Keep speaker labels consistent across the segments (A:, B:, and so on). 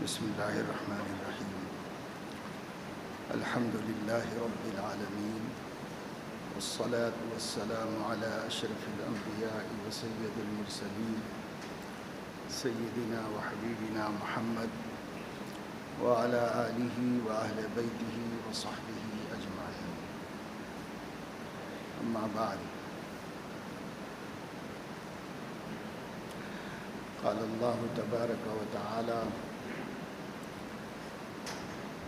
A: بسم اللہ الرحمن الرحیم الحمد للہ رب العالمین والصلاة والسلام علی اشرف الانبیاء وسید المرسلین سیدنا وحبیبنا محمد وعلی آلہ واہل بیتہ وصحبہ اجمعین، اما بعد۔ قال اللہ تبارک وتعالی: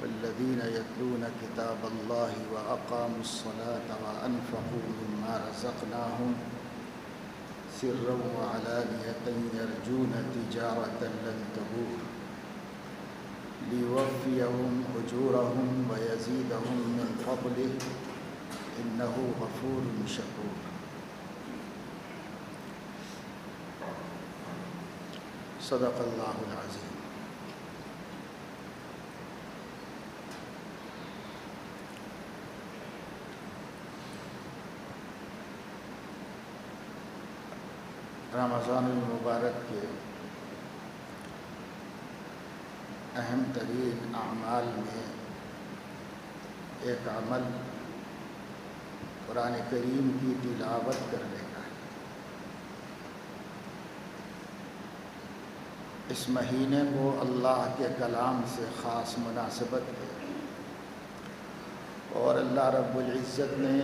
A: والذین یتلون کتاب اللہ واقاموا الصلاة وانفقوا مما رزقناہم سرا وعلانیۃ یرجون تجارۃ لن تبور لیوفیہم اجورہم ویزیدہم من فضلہ انہ غفور شکور۔ صدق اللہ العظیم۔ رمضان المبارک کے اہم ترین اعمال میں ایک عمل قرآن کریم کی تلاوت کرنے کا ہے۔ اس مہینے کو اللہ کے کلام سے خاص مناسبت ہے، اور اللہ رب العزت نے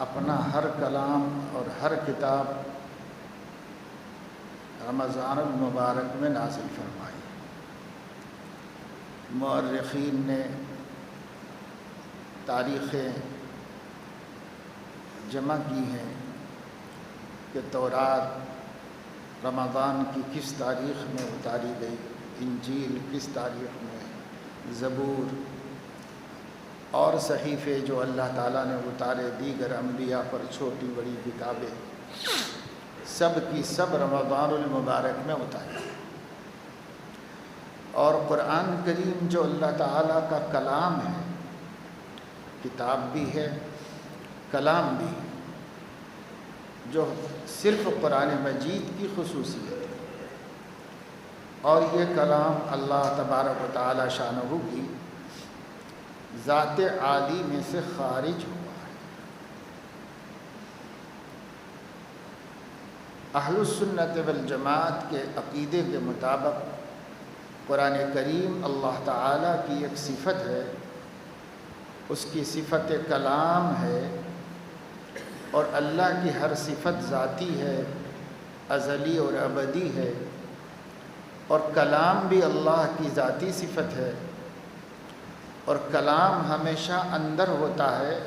A: اپنا ہر کلام اور ہر کتاب رمضان المبارک میں نازل فرمائی۔ مورخین نے تاریخیں جمع کی ہیں کہ تورات رمضان کی کس تاریخ میں اتاری گئی، انجیل کس تاریخ میں، زبور اور صحیفے جو اللہ تعالیٰ نے اتارے دیگر انبیاء پر، چھوٹی بڑی کتابیں، سب کی سب رمضان المبارک میں اتاری۔ اور قرآن کریم جو اللہ تعالیٰ کا کلام ہے، کتاب بھی ہے کلام بھی ہے، جو صرف قرآن مجید کی خصوصیت ہے، اور یہ کلام اللہ تبارک و تعالیٰ شانہ کی ذات عالی میں سے خارج ہوا ہے۔ اہل السنت والجماعت کے عقیدے کے مطابق قرآن کریم اللہ تعالیٰ کی ایک صفت ہے، اس کی صفت کلام ہے، اور اللہ کی ہر صفت ذاتی ہے، ازلی اور ابدی ہے، اور کلام بھی اللہ کی ذاتی صفت ہے، اور کلام ہمیشہ اندر ہوتا ہے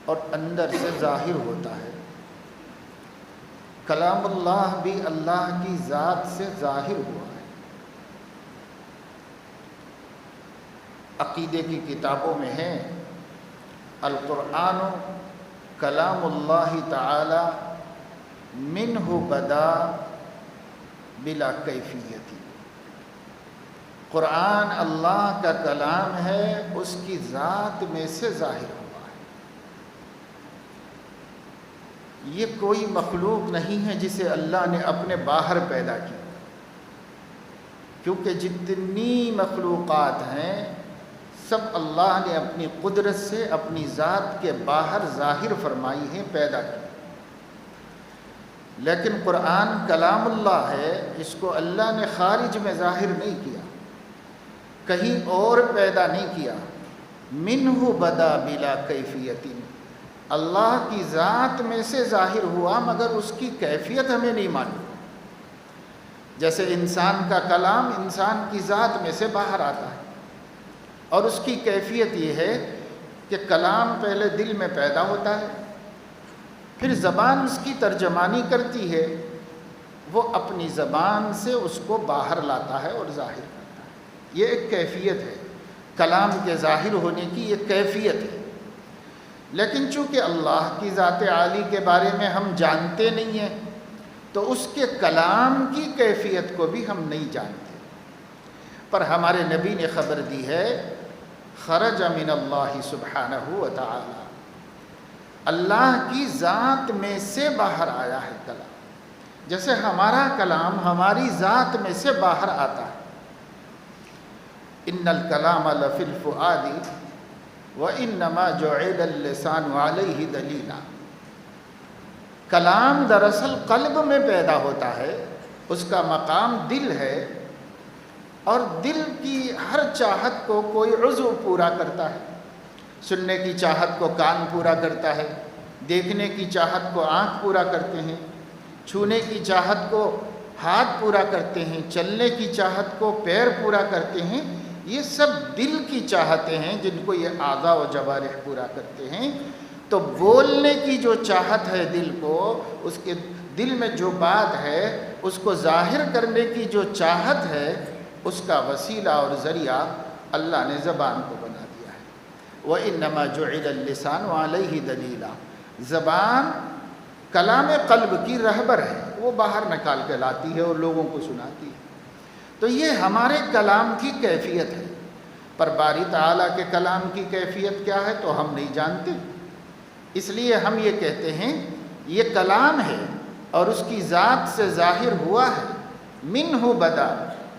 A: اور اندر سے ظاہر ہوتا ہے۔ کلام اللہ بھی اللہ کی ذات سے ظاہر ہوا ہے۔ عقیدے کی کتابوں میں ہے: القرآن کلام اللہ تعالی منہ بدا بلا کیفیتی۔ قرآن اللہ کا کلام ہے، اس کی ذات میں سے ظاہر ہوا ہے۔ یہ کوئی مخلوق نہیں ہے جسے اللہ نے اپنے باہر پیدا کیا، کیونکہ جتنی مخلوقات ہیں سب اللہ نے اپنی قدرت سے اپنی ذات کے باہر ظاہر فرمائی ہیں، پیدا کی۔ لیکن قرآن کلام اللہ ہے، اس کو اللہ نے خارج میں ظاہر نہیں کیا، کہیں اور پیدا نہیں کیا۔ منہ بدا بلا کیفیت، اللہ کی ذات میں سے ظاہر ہوا، مگر اس کی کیفیت ہمیں نہیں معلوم۔ جیسے انسان کا کلام انسان کی ذات میں سے باہر آتا ہے، اور اس کی کیفیت یہ ہے کہ کلام پہلے دل میں پیدا ہوتا ہے، پھر زبان اس کی ترجمانی کرتی ہے، وہ اپنی زبان سے اس کو باہر لاتا ہے اور ظاہر کرتا ہے۔ یہ ایک کیفیت ہے، کلام کے ظاہر ہونے کی یہ کیفیت ہے۔ لیکن چونکہ اللہ کی ذات عالی کے بارے میں ہم جانتے نہیں ہیں، تو اس کے کلام کی کیفیت کو بھی ہم نہیں جانتے۔ پر ہمارے نبی نے خبر دی ہے: خرج من اللہ سبحانہ وتعالی، اللہ کی ذات میں سے باہر آیا ہے کلام۔ جیسے ہمارا کلام ہماری ذات میں سے باہر آتا ہے. ان الکلام لفی الفؤاد وانما جعل اللسان علیہ دلیلا. کلام دراصل قلب میں پیدا ہوتا ہے، اس کا مقام دل ہے، اور دل کی ہر چاہت کو کوئی عضو پورا کرتا ہے. سننے کی چاہت کو کان پورا کرتا ہے، دیکھنے کی چاہت کو آنکھ پورا کرتے ہیں، چھونے کی چاہت کو ہاتھ پورا کرتے ہیں، چلنے کی چاہت کو پیر پورا کرتے ہیں. یہ سب دل کی چاہتیں ہیں جن کو یہ اعضاء و جوارح پورا کرتے ہیں. تو بولنے کی جو چاہت ہے دل کو، اس کے دل میں جو بات ہے اس کو ظاہر کرنے کی جو چاہت ہے، اس کا وسیلہ اور ذریعہ اللہ نے زبان کو بنا دیا ہے. وَإِنَّمَا جُعِلَ اللِّسَانُ عَلَيْهِ دَلِيلًا. زبان کلام قلب کی رہبر ہے، وہ باہر نکال کے لاتی ہے اور لوگوں کو سناتی ہے. تو یہ ہمارے کلام کی کیفیت ہے. پر باری تعالیٰ کے کلام کی کیفیت کیا ہے تو ہم نہیں جانتے. اس لیے ہم یہ کہتے ہیں یہ کلام ہے اور اس کی ذات سے ظاہر ہوا ہے. منہ بدا،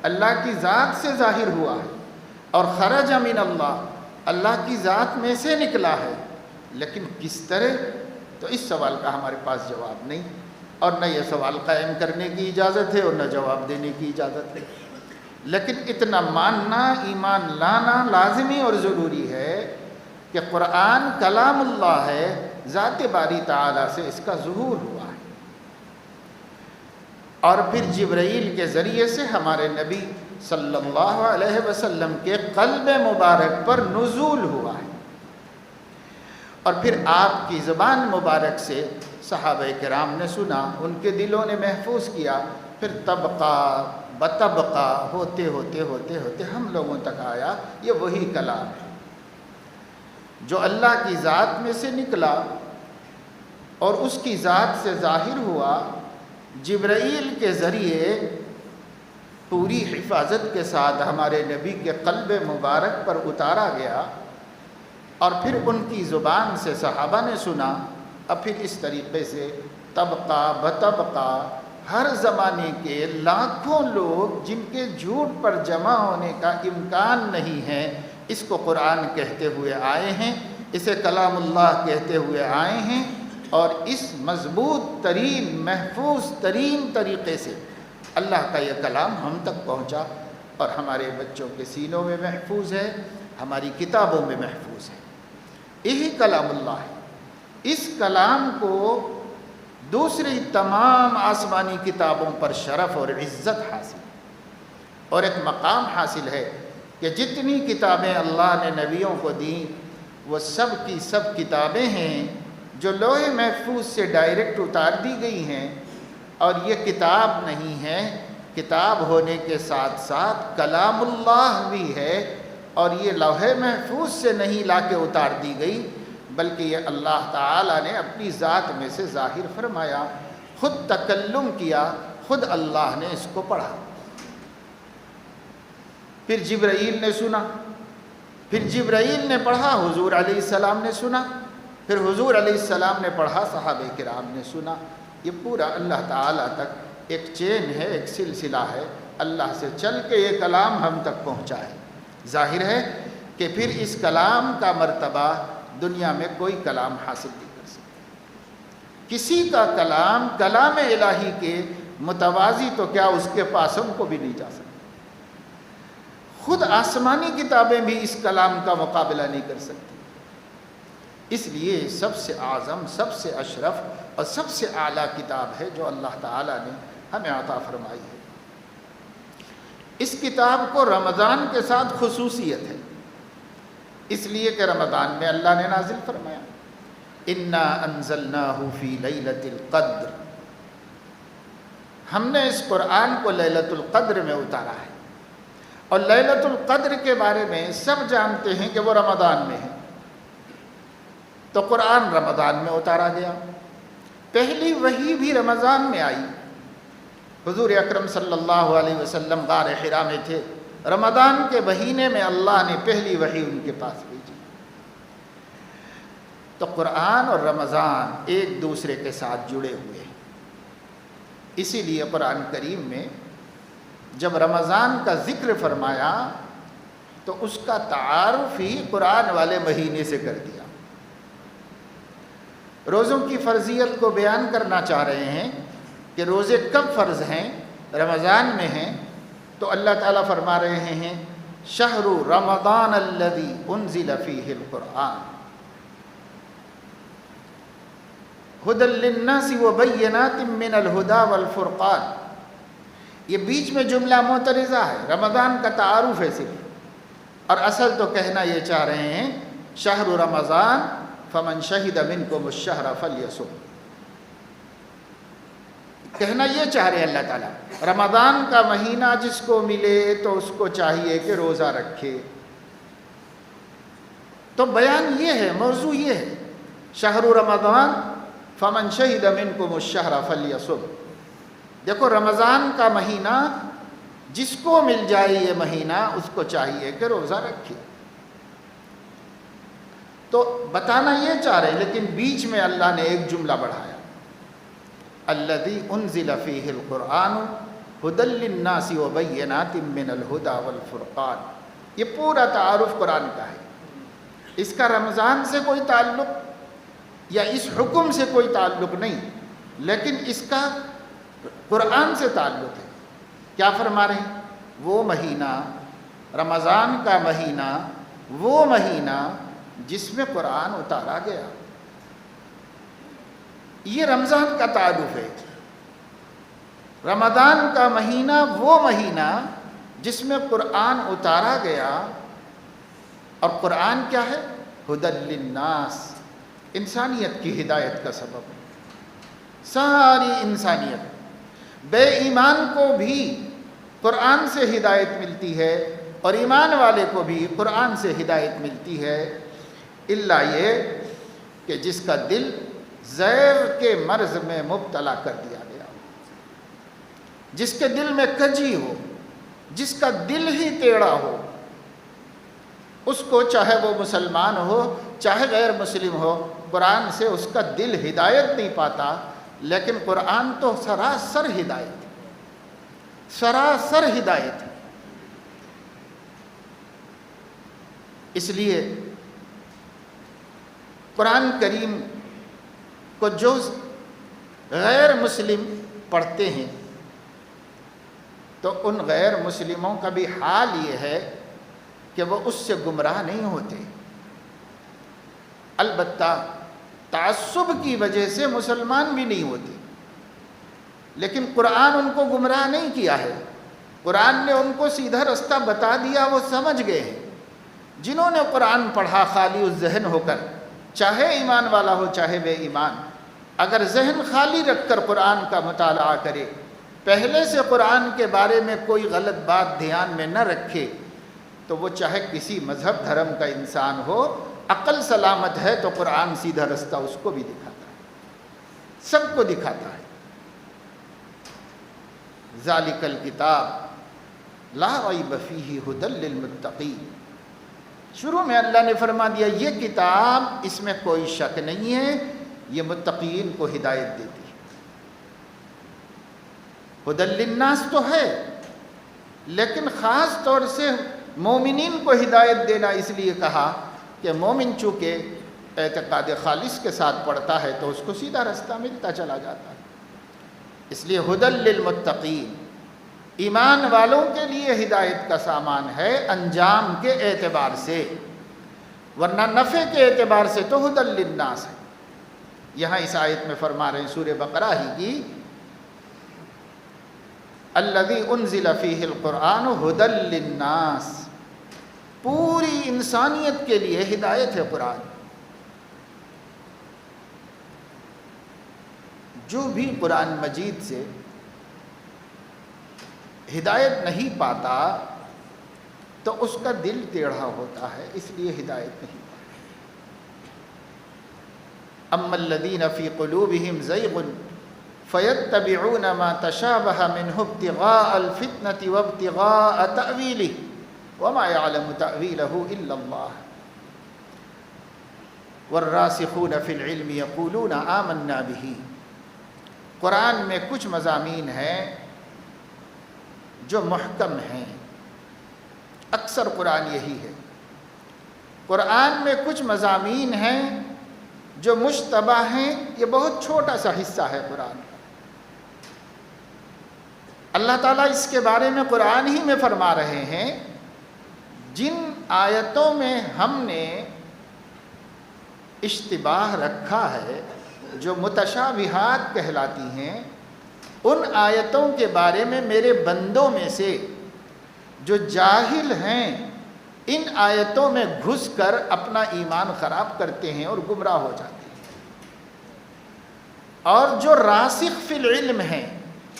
A: اللہ کی ذات سے ظاہر ہوا ہے، اور خرج من اللہ، اللہ کی ذات میں سے نکلا ہے. لیکن کس طرح؟ تو اس سوال کا ہمارے پاس جواب نہیں، اور نہ یہ سوال قائم کرنے کی اجازت ہے اور نہ جواب دینے کی اجازت ہے. لیکن اتنا ماننا، ایمان لانا لازمی اور ضروری ہے کہ قرآن کلام اللہ ہے، ذات باری تعالیٰ سے اس کا ظہور ہوا ہے، اور پھر جبرائیل کے ذریعے سے ہمارے نبی صلی اللہ علیہ وسلم کے قلب مبارک پر نزول ہوا ہے، اور پھر آپ کی زبان مبارک سے صحابہ کرام نے سنا، ان کے دلوں نے محفوظ کیا، پھر طبقہ بطبقہ ہوتے ہوتے ہوتے ہوتے ہم لوگوں تک آیا. یہ وہی کلام ہے جو اللہ کی ذات میں سے نکلا اور اس کی ذات سے ظاہر ہوا، جبرائیل کے ذریعے پوری حفاظت کے ساتھ ہمارے نبی کے قلب مبارک پر اتارا گیا، اور پھر ان کی زبان سے صحابہ نے سنا. اب پھر اس طریقے سے طبقہ بطبقہ ہر زمانے کے لاکھوں لوگ جن کے جھوٹ پر جمع ہونے کا امکان نہیں ہے، اس کو قرآن کہتے ہوئے آئے ہیں، اسے کلام اللہ کہتے ہوئے آئے ہیں، اور اس مضبوط ترین محفوظ ترین طریقے سے اللہ کا یہ کلام ہم تک پہنچا، اور ہمارے بچوں کے سینوں میں محفوظ ہے، ہماری کتابوں میں محفوظ ہے. یہی کلام اللہ ہے. اس کلام کو دوسری تمام آسمانی کتابوں پر شرف اور عزت حاصل اور ایک مقام حاصل ہے کہ جتنی کتابیں اللہ نے نبیوں کو دیں وہ سب کی سب کتابیں ہیں جو لوح محفوظ سے ڈائریکٹ اتار دی گئی ہیں، اور یہ کتاب نہیں ہے، کتاب ہونے کے ساتھ ساتھ کلام اللہ بھی ہے، اور یہ لوح محفوظ سے نہیں لا کے اتار دی گئی، بلکہ یہ اللہ تعالیٰ نے اپنی ذات میں سے ظاہر فرمایا، خود تکلم کیا، خود اللہ نے اس کو پڑھا. پھر جبرائیل نے سنا، پھر جبرائیل نے پڑھا، حضور علیہ السلام نے سنا، پھر حضور علیہ السلام نے پڑھا، صحابہ کرام نے سنا. یہ پورا اللہ تعالیٰ تک ایک چین ہے، ایک سلسلہ ہے، اللہ سے چل کے یہ کلام ہم تک پہنچا ہے. ظاہر ہے کہ پھر اس کلام کا مرتبہ دنیا میں کوئی کلام حاصل نہیں کر سکتا. کسی کا کلام کلام الہی کے متوازی تو کیا اس کے پاس ہم کو بھی نہیں جا سکتا. خود آسمانی کتابیں بھی اس کلام کا مقابلہ نہیں کر سکتی. اس لیے سب سے اعظم، سب سے اشرف اور سب سے اعلیٰ کتاب ہے جو اللہ تعالیٰ نے ہمیں عطا فرمائی ہے. اس کتاب کو رمضان کے ساتھ خصوصیت ہے، اس لیے کہ رمضان میں اللہ نے نازل فرمایا انا انزلناہ فی لیلۃ القدر. ہم نے اس قرآن کو لیلۃ القدر میں اتارا ہے، اور لیلۃ القدر کے بارے میں سب جانتے ہیں کہ وہ رمضان میں ہے. تو قرآن رمضان میں اتارا گیا. پہلی وحی بھی رمضان میں آئی. حضور اکرم صلی اللہ علیہ وسلم غار حرا میں تھے، رمضان کے مہینے میں اللہ نے پہلی وحی ان کے پاس بھیجی. تو قرآن اور رمضان ایک دوسرے کے ساتھ جڑے ہوئے ہیں. اسی لیے قرآن کریم میں جب رمضان کا ذکر فرمایا تو اس کا تعارف ہی قرآن والے مہینے سے کر دیا۔ روزوں کی فرضیت کو بیان کرنا چاہ رہے ہیں کہ روزے کب فرض ہیں، رمضان میں ہیں، تو اللہ تعالیٰ فرما رہے ہیں شہر رمضان الذی انزل فیہ القرآن ھدی للناس وبینات من الھدی والفرقان۔ یہ بیچ میں جملہ معترضہ ہے، رمضان کا تعارف ہے صرف، اور اصل تو کہنا یہ چاہ رہے ہیں شہر رمضان فمن شہد منکم الشہر فلیصم۔ کہنا یہ چاہ رہے ہیں اللہ تعالیٰ رمضان کا مہینہ جس کو ملے تو اس کو چاہیے کہ روزہ رکھے۔ تو بیان یہ ہے، موضوع یہ ہے شہر رمضان فمن شہد منکم الشہر فلیصم۔ دیکھو رمضان کا مہینہ جس کو مل جائے یہ مہینہ اس کو چاہیے کہ روزہ رکھے۔ تو بتانا یہ چاہ رہے ہیں، لیکن بیچ میں اللہ نے ایک جملہ بڑھایا الذی انزل فیہ القرآن ھدی للناس وبینات من الھدی والفرقان۔ یہ پورا تعارف قرآن کا ہے، اس کا رمضان سے کوئی تعلق یا اس حکم سے کوئی تعلق نہیں، لیکن اس کا قرآن سے تعلق ہے۔ کیا فرما رہے ہیں؟ وہ مہینہ رمضان کا مہینہ، وہ مہینہ جس میں قرآن اتارا گیا، یہ رمضان کا تعارف ہے۔ رمضان کا مہینہ وہ مہینہ جس میں قرآن اتارا گیا، اور قرآن کیا ہے؟ ھدی للناس، انسانیت کی ہدایت کا سبب ہے۔ ساری انسانیت، بے ایمان کو بھی قرآن سے ہدایت ملتی ہے اور ایمان والے کو بھی قرآن سے ہدایت ملتی ہے، الا یہ کہ جس کا دل زیغ کے مرض میں مبتلا کر دیا گیا، جس کے دل میں کجی ہو، جس کا دل ہی ٹیڑھا ہو، اس کو چاہے وہ مسلمان ہو چاہے غیر مسلم ہو، قرآن سے اس کا دل ہدایت نہیں پاتا۔ لیکن قرآن تو سراسر ہدایت ہے، سراسر ہدایت ہے۔ اس لیے قرآن کریم کو جو غیر مسلم پڑھتے ہیں تو ان غیر مسلموں کا بھی حال یہ ہے کہ وہ اس سے گمراہ نہیں ہوتے۔ البتہ تعصب کی وجہ سے مسلمان بھی نہیں ہوتے، لیکن قرآن ان کو گمراہ نہیں کیا ہے، قرآن نے ان کو سیدھا رستہ بتا دیا، وہ سمجھ گئے ہیں۔ جنہوں نے قرآن پڑھا خالی الذہن ہو کر، چاہے ایمان والا ہو چاہے بے ایمان، اگر ذہن خالی رکھ کر قرآن کا مطالعہ کرے، پہلے سے قرآن کے بارے میں کوئی غلط بات دھیان میں نہ رکھے، تو وہ چاہے کسی مذہب دھرم کا انسان ہو، عقل سلامت ہے تو قرآن سیدھا رستہ اس کو بھی دکھاتا ہے، سب کو دکھاتا ہے۔ ذالک الکتاب لا ریب فیہ ھدی للمتقین۔ شروع میں اللہ نے فرما دیا یہ کتاب، اس میں کوئی شک نہیں ہے، یہ متقین کو ہدایت دیتی ہے۔ ھدی للناس تو ہے، لیکن خاص طور سے مومنین کو ہدایت دینا اس لیے کہا کہ مومن چونکہ اعتقاد خالص کے ساتھ پڑھتا ہے تو اس کو سیدھا رستہ ملتا چلا جاتا ہے، اس لیے ھدی للمتقین، ایمان والوں کے لیے ہدایت کا سامان ہے انجام کے اعتبار سے، ورنہ نفع کے اعتبار سے تو ھدی للناس ہے۔ یہاں اس آیت میں فرما رہے ہیں سورہ بقرہ ہی کی الذی انزل فیہ القرآن ھدی للناس، پوری انسانیت کے لیے ہدایت ہے قرآن۔ جو بھی قرآن مجید سے ہدایت نہیں پاتا تو اس کا دل ٹیڑھا ہوتا ہے، اس لیے ہدایت نہیں پاتا۔ اما الذین فی قلوبہم زیغ فیتبعون ما تشابہ منہ ابتغاء الفتنة وابتغاء تأویلہ وما يعلم تأویلہ الا اللہ والراسخون فی العلم یقولون آمنا بہ قرآن میں کچھ مضامین ہیں جو محکم ہیں، اکثر قرآن یہی ہے۔ قرآن میں کچھ مضامین ہیں جو مشتبہ ہیں، یہ بہت چھوٹا سا حصہ ہے قرآن کا۔ اللہ تعالیٰ اس کے بارے میں قرآن ہی میں فرما رہے ہیں، جن آیتوں میں ہم نے اشتباہ رکھا ہے، جو متشابہات کہلاتی ہیں، ان آیتوں کے بارے میں میرے بندوں میں سے جو جاہل ہیں ان آیتوں میں گھس کر اپنا ایمان خراب کرتے ہیں اور گمراہ ہو جاتے ہیں، اور جو راسخ فی العلم ہیں،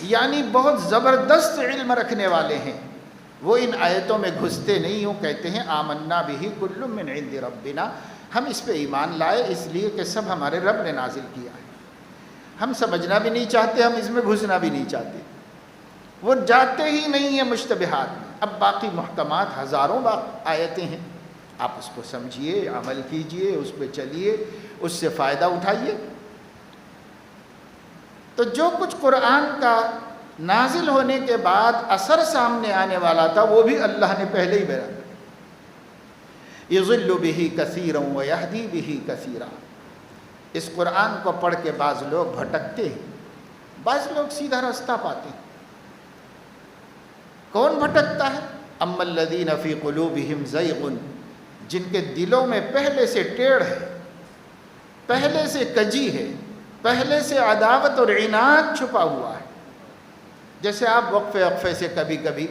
A: یعنی بہت زبردست علم رکھنے والے ہیں، وہ ان آیتوں میں گھستے نہیں، ہوں کہتے ہیں آمنا بہ کل من عند ربنا، ہم اس پہ ایمان لائے اس لیے کہ سب ہمارے رب نے نازل کیا ہے، ہم سمجھنا بھی نہیں چاہتے، ہم اس میں گھسنا بھی نہیں چاہتے، وہ جاتے ہی نہیں ہیں مشتبہات میں۔ اب باقی محکمات ہزاروں آیتیں ہیں، آپ اس کو سمجھیے، عمل کیجئے، اس پہ چلیے، اس سے فائدہ اٹھائیے۔ تو جو کچھ قرآن کا نازل ہونے کے بعد اثر سامنے آنے والا تھا وہ بھی اللہ نے پہلے ہی بیان کیا۔ یضل بہ کثیرا ویہدی بہ کثیرا، اس قرآن کو پڑھ کے بعض لوگ بھٹکتے ہیں، بعض لوگ سیدھا راستہ پاتے ہیں۔ کون بھٹکتا ہے؟ اما الذین فی قلوبہم زیغ، جن کے دلوں میں پہلے سے ٹیڑھ ہے، پہلے سے کجی ہے، پہلے سے عداوت اور عناد چھپا ہوا ہے۔ جیسے آپ وقفے وقفے سے کبھی کبھی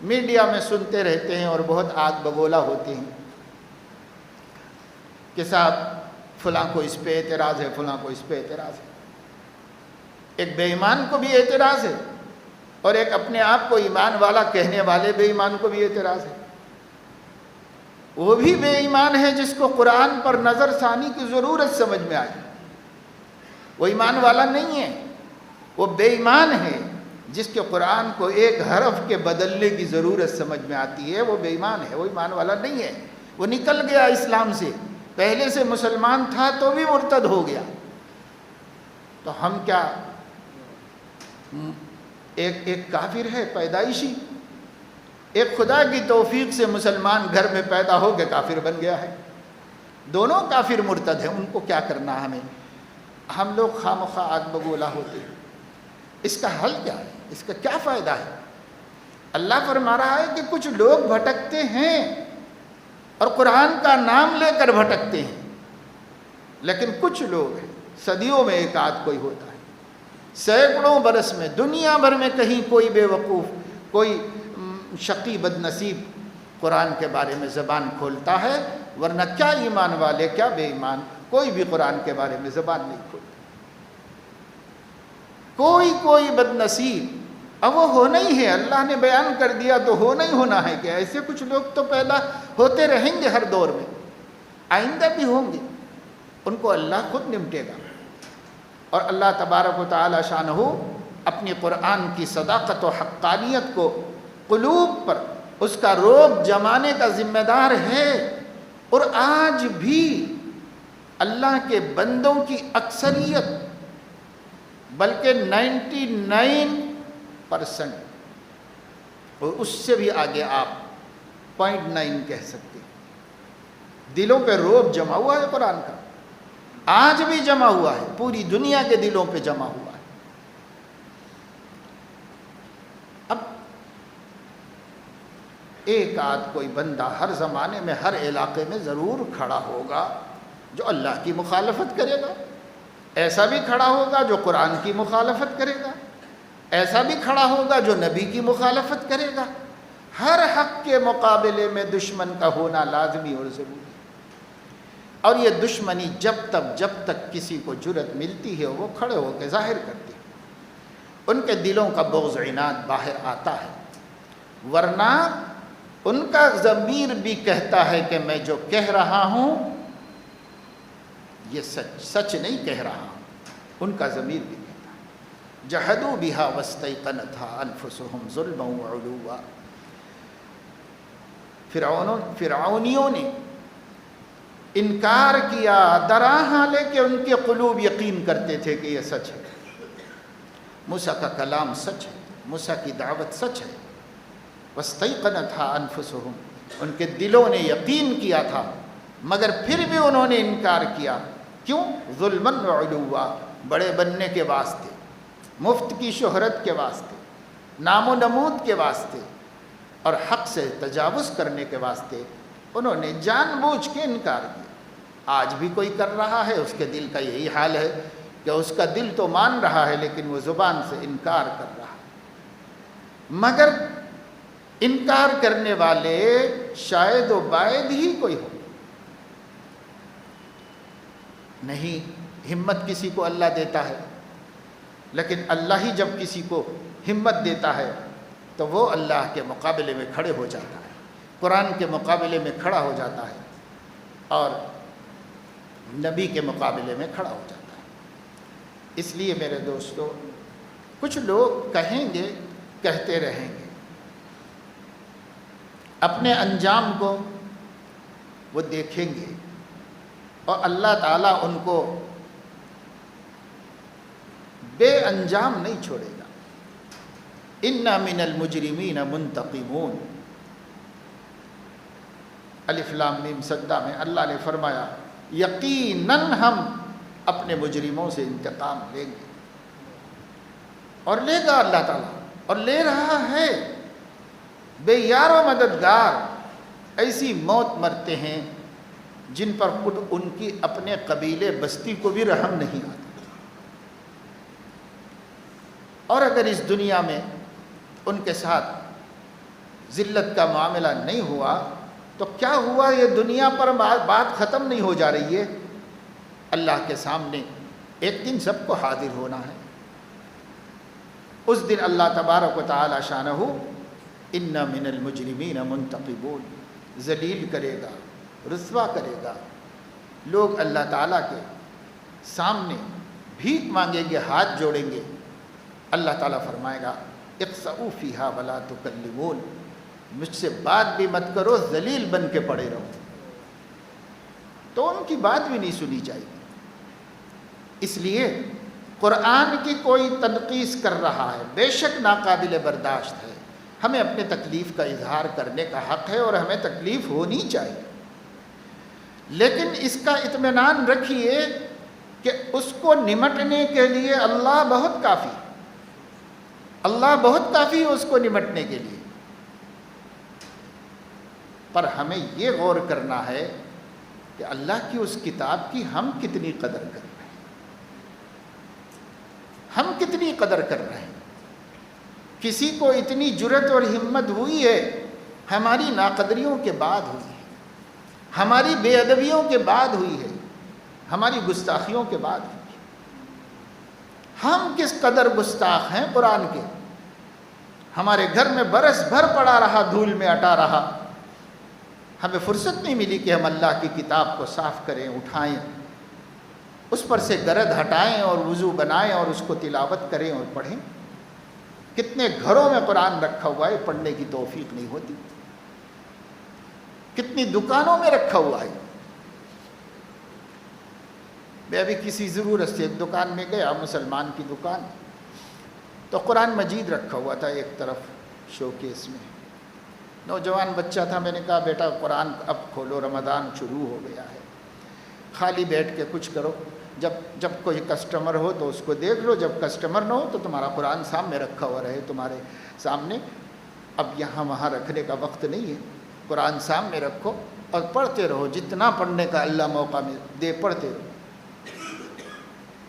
A: میڈیا میں سنتے رہتے ہیں اور بہت آگ بگولا ہوتے ہیں کہ صاحب فلاں کو اس پہ اعتراض ہے، فلاں کو اس پہ اعتراض ہے۔ ایک بے ایمان کو بھی اعتراض ہے اور ایک اپنے آپ کو ایمان والا کہنے والے بے ایمان کو بھی اعتراض ہے۔ وہ بھی بے ایمان ہے جس کو قرآن پر نظر ثانی کی ضرورت سمجھ میں آئی، وہ ایمان والا نہیں ہے۔ وہ بے ایمان ہے جس کے قرآن کو ایک حرف کے بدلنے کی ضرورت سمجھ میں آتی ہے، وہ بے ایمان ہے، وہ ایمان والا نہیں ہے۔ وہ نکل گیا اسلام سے، پہلے سے مسلمان تھا تو بھی مرتد ہو گیا۔ تو ہم کیا ایک کافر ہے پیدائشی، ایک خدا کی توفیق سے مسلمان گھر میں پیدا ہو کے کافر بن گیا ہے، دونوں کافر مرتد ہیں، ان کو کیا کرنا ہمیں؟ ہم لوگ خواہ آگ بگولا ہوتے ہیں۔ اس کا حل کیا ہے؟ اس کا کیا فائدہ ہے؟ اللہ فرما رہا ہے کہ کچھ لوگ بھٹکتے ہیں اور قرآن کا نام لے کر بھٹکتے ہیں، لیکن کچھ لوگ ہیں، صدیوں میں ایک آدھ کوئی ہوتا ہے، سینکڑوں برس میں دنیا بھر میں کہیں کوئی بے وقوف، کوئی شقی بد نصیب قرآن کے بارے میں زبان کھولتا ہے، ورنہ کیا ایمان والے کیا بے ایمان کوئی بھی قرآن کے بارے میں زبان نہیں کھولتا۔ کوئی بد نصیب، اب وہ ہونا ہی ہے، اللہ نے بیان کر دیا تو ہونا ہی ہونا ہے کہ ایسے کچھ لوگ تو پیدا ہوتے رہیں گے ہر دور میں، آئندہ بھی ہوں گے، ان کو اللہ خود نمٹے گا۔ اور اللہ تبارک و تعالی شانہ اپنی قرآن کی صداقت و حقانیت کو قلوب پر اس کا روب جمانے کا ذمہ دار ہے، اور آج بھی اللہ کے بندوں کی اکثریت بلکہ 99% اور اس سے بھی آگے آپ 0.9 کہہ سکتے ہیں، دلوں پہ روب جمع ہوا ہے قرآن کا، آج بھی جمع ہوا ہے، پوری دنیا کے دلوں پہ جمع ہوا ہے۔ اب ایک آدھ کوئی بندہ ہر زمانے میں ہر علاقے میں ضرور کھڑا ہوگا جو اللہ کی مخالفت کرے گا، ایسا بھی کھڑا ہوگا جو قرآن کی مخالفت کرے گا، ایسا بھی کھڑا ہوگا جو نبی کی مخالفت کرے گا۔ ہر حق کے مقابلے میں دشمن کا ہونا لازمی اور ضروری ہے، اور یہ دشمنی جب تک کسی کو جرأت ملتی ہے وہ کھڑے ہو کے ظاہر کرتے ہیں، ان کے دلوں کا بغض عناد باہر آتا ہے، ورنہ ان کا ضمیر بھی کہتا ہے کہ میں جو کہہ رہا ہوں یہ سچ نہیں کہہ رہا ہوں، ان کا ضمیر بھی کہتا ہے۔ جحدوا بها واستيقنتها انفسهم ظلما وعلوا، فرعونیوں نے انکار کیا، ڈرا، حالانکہ ان کے قلوب یقین کرتے تھے کہ یہ سچ ہے، موسیٰ کا کلام سچ ہے، موسیٰ کی دعوت سچ ہے۔ وَاسْتَيْقَنَتْهَا أَنفُسُهُمْ، ان کے دلوں نے یقین کیا تھا مگر پھر بھی انہوں نے انکار کیا۔ کیوں؟ ظلماً وعلوا، بڑے بننے کے واسطے، مفت کی شہرت کے واسطے، نام و نمود کے واسطے، اور حق سے تجاوز کرنے کے واسطے انہوں نے جان بوجھ کے انکار کیا۔ آج بھی کوئی کر رہا ہے، اس کے دل کا یہی حال ہے کہ اس کا دل تو مان رہا ہے لیکن وہ زبان سے انکار کر رہا ہے۔ مگر انکار کرنے والے شاید و باید ہی کوئی ہو۔ نہیں، ہمت کسی کو اللہ دیتا ہے، لیکن اللہ ہی جب کسی کو ہمت دیتا ہے تو وہ اللہ کے مقابلے میں کھڑے ہو جاتا ہے، قرآن کے مقابلے میں کھڑا ہو جاتا ہے اور نبی کے مقابلے میں کھڑا ہو جاتا ہے۔ اس لیے میرے دوستو، کچھ لوگ کہیں گے، کہتے رہیں گے، اپنے انجام کو وہ دیکھیں گے اور اللہ تعالیٰ ان کو بے انجام نہیں چھوڑے گا۔ اِنَّا مِنَ الْمُجْرِمِينَ مُنْتَقِمُونَ، الف لام میم سجدہ میں اللہ نے فرمایا یقیناً ہم اپنے مجرموں سے انتقام لیں گے، اور لے گا اللہ تعالیٰ، اور لے رہا ہے۔ بے یار و مددگار ایسی موت مرتے ہیں جن پر خود ان کی اپنے قبیلے بستی کو بھی رحم نہیں آتا۔ اور اگر اس دنیا میں ان کے ساتھ ذلت کا معاملہ نہیں ہوا تو کیا ہوا؟ یہ دنیا پر بات ختم نہیں ہو جا رہی ہے، اللہ کے سامنے ایک دن سب کو حاضر ہونا ہے۔ اس دن اللہ تبارک و تعالی شانہ اِنَّا مِنَ الْمُجْرِمِينَ مُنْتَقِبُونَ ذلیل کرے گا، رسوا کرے گا۔ لوگ اللہ تعالیٰ کے سامنے بھیک مانگیں گے، ہاتھ جوڑیں گے۔ اللہ تعالیٰ فرمائے گا اخسؤوا فیہا ولا تکلمون، مجھ سے بات بھی مت کرو، ذلیل بن کے پڑے رہو۔ تو ان کی بات بھی نہیں سنی جائے گی۔ اس لیے قرآن کی کوئی تنقیص کر رہا ہے، بے شک ناقابل برداشت ہے، ہمیں اپنے تکلیف کا اظہار کرنے کا حق ہے اور ہمیں تکلیف ہونی چاہیے، لیکن اس کا اطمینان رکھیے کہ اس کو نمٹنے کے لیے اللہ بہت کافی، اللہ بہت کافی ہے اس کو نمٹنے کے لیے۔ پر ہمیں یہ غور کرنا ہے کہ اللہ کی اس کتاب کی ہم کتنی قدر کر رہے ہیں، ہم کتنی قدر کر رہے ہیں۔ کسی کو اتنی جرأت اور ہمت ہوئی ہے، ہماری ناقدریوں کے بعد ہوئی ہے، ہماری بے ادبیوں کے بعد ہوئی ہے، ہماری گستاخیوں کے بعد ہوئی ہے۔ ہم کس قدر گستاخ ہیں قرآن کے۔ ہمارے گھر میں برس بھر پڑا رہا، دھول میں اٹا رہا، ہمیں فرصت نہیں ملی کہ ہم اللہ کی کتاب کو صاف کریں، اٹھائیں، اس پر سے گرد ہٹائیں اور وضو بنائیں اور اس کو تلاوت کریں اور پڑھیں۔ کتنے گھروں میں قرآن رکھا ہوا ہے، پڑھنے کی توفیق نہیں ہوتی۔ کتنی دکانوں میں رکھا ہوا ہے۔ میں ابھی کسی ضرورت سے ایک دکان میں گیا، مسلمان کی دکان، تو قرآن مجید رکھا ہوا تھا ایک طرف شو کیس میں۔ نوجوان بچہ تھا، میں نے کہا بیٹا قرآن اب کھولو، رمضان شروع ہو گیا ہے، خالی بیٹھ کے کچھ کرو، جب کوئی کسٹمر ہو تو اس کو دیکھ لو، جب کسٹمر نہ ہو تو تمہارا قرآن سامنے رکھا ہوا رہے تمہارے سامنے۔ اب یہاں وہاں رکھنے کا وقت نہیں ہے، قرآن سامنے رکھو اور پڑھتے رہو، جتنا پڑھنے کا اللہ موقع میں دے پڑھتے رہو۔